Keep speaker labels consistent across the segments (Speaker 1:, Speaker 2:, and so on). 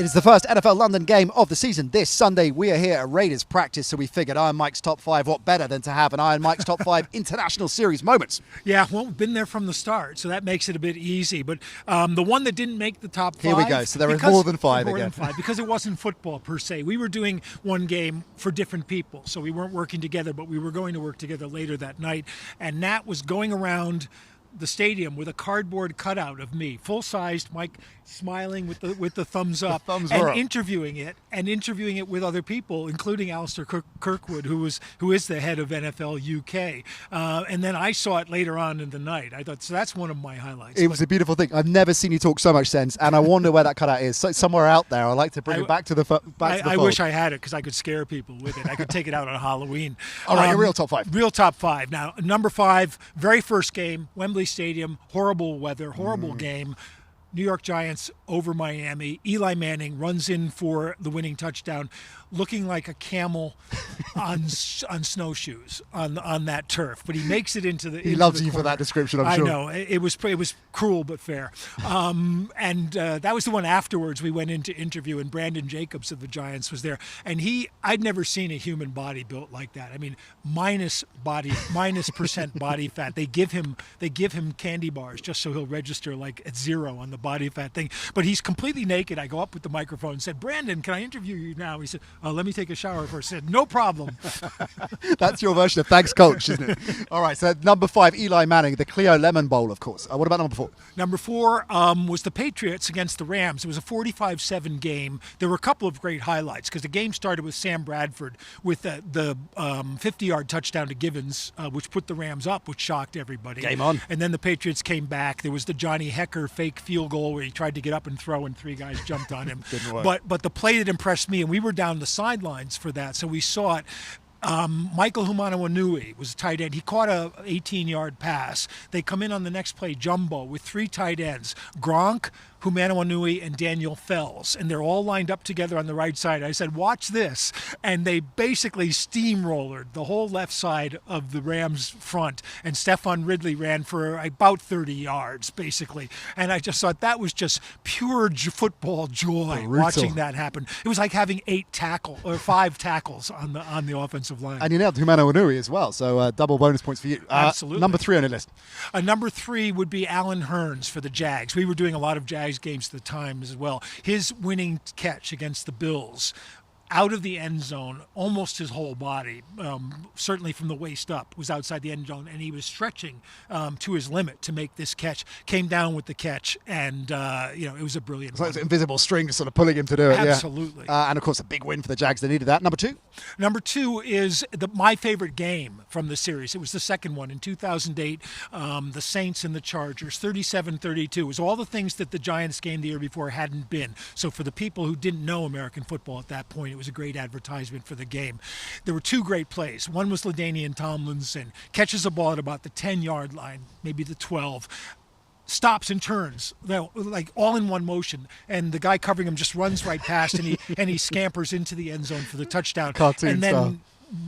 Speaker 1: It is the first NFL London game of the season. This Sunday, we are here at Raiders practice, so we figured Iron Mike's Top 5, what better than to have an Iron Mike's Top 5 International Series moments.
Speaker 2: Yeah, well, we've been there from the start, so that makes it a bit easy. But the one that didn't make the top 5...
Speaker 1: Here we go. So there are more than 5
Speaker 2: more
Speaker 1: again.
Speaker 2: Than 5, because it wasn't football, per se. We were doing one game for different people, so we weren't working together, but we were going to work together later that night. And Nat was going around the stadium with a cardboard cutout of me, full-sized, Mike smiling with the thumbs up, interviewing it with other people, including Alistair Kirkwood, who is the head of NFL UK. And then I saw it later on in the night. I thought, so that's one of my highlights.
Speaker 1: It was a beautiful thing. I've never seen you talk so much sense, and I wonder where that cutout is. So, somewhere out there. I'd like to bring it back to the fold.
Speaker 2: I wish I had it, because I could scare people with it. I could take it out on Halloween.
Speaker 1: All right, your real top 5.
Speaker 2: Real top 5. Now, number 5, very first game, Wembley Stadium, horrible weather, horrible game. New York Giants over Miami. Eli Manning runs in for the winning touchdown, looking like a camel on snowshoes on that turf. But he makes it into the.
Speaker 1: He loves you for that description, I'm sure.
Speaker 2: I know it was cruel but fair. And that was the one afterwards. We went in to interview, and Brandon Jacobs of the Giants was there, and I'd never seen a human body built like that. I mean, minus percent body fat. They give him candy bars just so he'll register like at 0 on the body fat thing. But he's completely naked. I go up with the microphone and said, "Brandon, can I interview you now?" He said, "Let me take a shower first." I said, "No problem."
Speaker 1: That's your version of thanks, coach, isn't it? All right, so number 5, Eli Manning, the Clio Lemon Bowl, of course. What about number 4?
Speaker 2: Number 4 was the Patriots against the Rams. It was a 45-7 game. There were a couple of great highlights, because the game started with Sam Bradford with the 50-yard touchdown to Givens, which put the Rams up, which shocked everybody.
Speaker 1: Game on.
Speaker 2: And then the Patriots came back. There was the Johnny Hecker fake field goal where he tried to get up and throw, and 3 guys jumped on him.
Speaker 1: Didn't work.
Speaker 2: But the play that impressed me, and we were down the sidelines for that, so we saw it. Michael Humanawanui was a tight end. He caught a 18-yard pass. They come in on the next play, jumbo, with 3 tight ends, Gronk, Humanawanui, and Daniel Fells, and they're all lined up together on the right side. I said, "Watch this," and they basically steamrollered the whole left side of the Rams' front, and Stephon Ridley ran for about 30 yards, basically. And I just thought that was just pure football joy, watching that happen. It was like having 5 tackles on the offensive line.
Speaker 1: And you nailed Humanawanui as well, so double bonus points for you.
Speaker 2: Absolutely.
Speaker 1: Number 3 on your list.
Speaker 2: Number 3 would be Alan Hurns for the Jags. We were doing a lot of Jags games at the time as well. His winning catch against the Bills, out of the end zone, almost his whole body, certainly from the waist up, was outside the end zone, and he was stretching to his limit to make this catch. Came down with the catch, and it was a brilliant.
Speaker 1: So it's an invisible string just sort of pulling him to do it.
Speaker 2: Absolutely.
Speaker 1: Yeah. And of course, a big win for the Jags. They needed that. Number 2.
Speaker 2: Number 2 is my favorite game from the series. It was the second one in 2008. The Saints and the Chargers, 37-32. It was all the things that the Giants game the year before hadn't been. So for the people who didn't know American football at that point, it was a great advertisement for the game. There were 2 great plays. One was LaDainian Tomlinson catches a ball at about the 10-yard line, maybe the 12, stops and turns, like all in one motion, and the guy covering him just runs right past, and he scampers into the end zone for the touchdown.
Speaker 1: Cartoon
Speaker 2: and then
Speaker 1: style.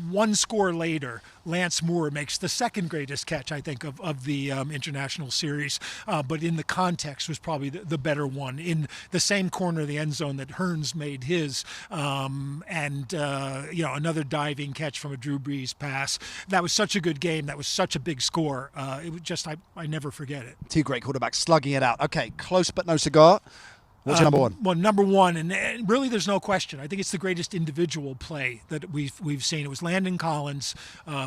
Speaker 2: One score later, Lance Moore makes the second greatest catch, I think, of the international series, but in the context was probably the better one, in the same corner of the end zone that Hurns made his, another diving catch from a Drew Brees pass. That was such a good game. That was such a big score. It was just, I never forget it.
Speaker 1: 2 great quarterbacks slugging it out. Okay, close but no cigar. What's your number 1?
Speaker 2: Well, number 1, and really there's no question. I think it's the greatest individual play that we've seen. It was Landon Collins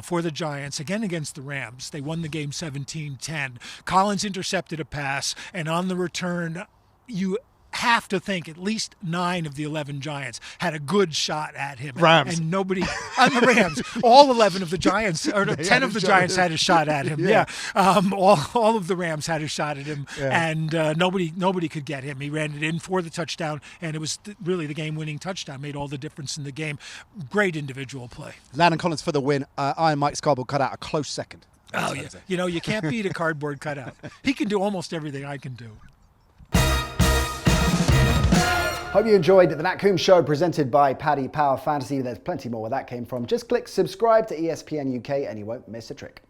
Speaker 2: for the Giants, again against the Rams. They won the game 17-10. Collins intercepted a pass, and on the return, you have to think at least 9 of the 11 Giants had a good shot at him.
Speaker 1: Rams.
Speaker 2: And nobody, on the Rams, all 11 of the Giants, or 10 of the Giants had a shot at him. Yeah. All of the Rams had a shot at him, and nobody could get him. He ran it in for the touchdown, and it was really the game-winning touchdown, made all the difference in the game. Great individual play.
Speaker 1: Landon Collins for the win. Iron Mike's cardboard cut out a close second.
Speaker 2: Oh, yeah. You can't beat a cardboard cutout. He can do almost everything I can do.
Speaker 3: Hope you enjoyed the Nat Coombs Show presented by Paddy Power Fantasy. There's plenty more where that came from. Just click subscribe to ESPN UK and you won't miss a trick.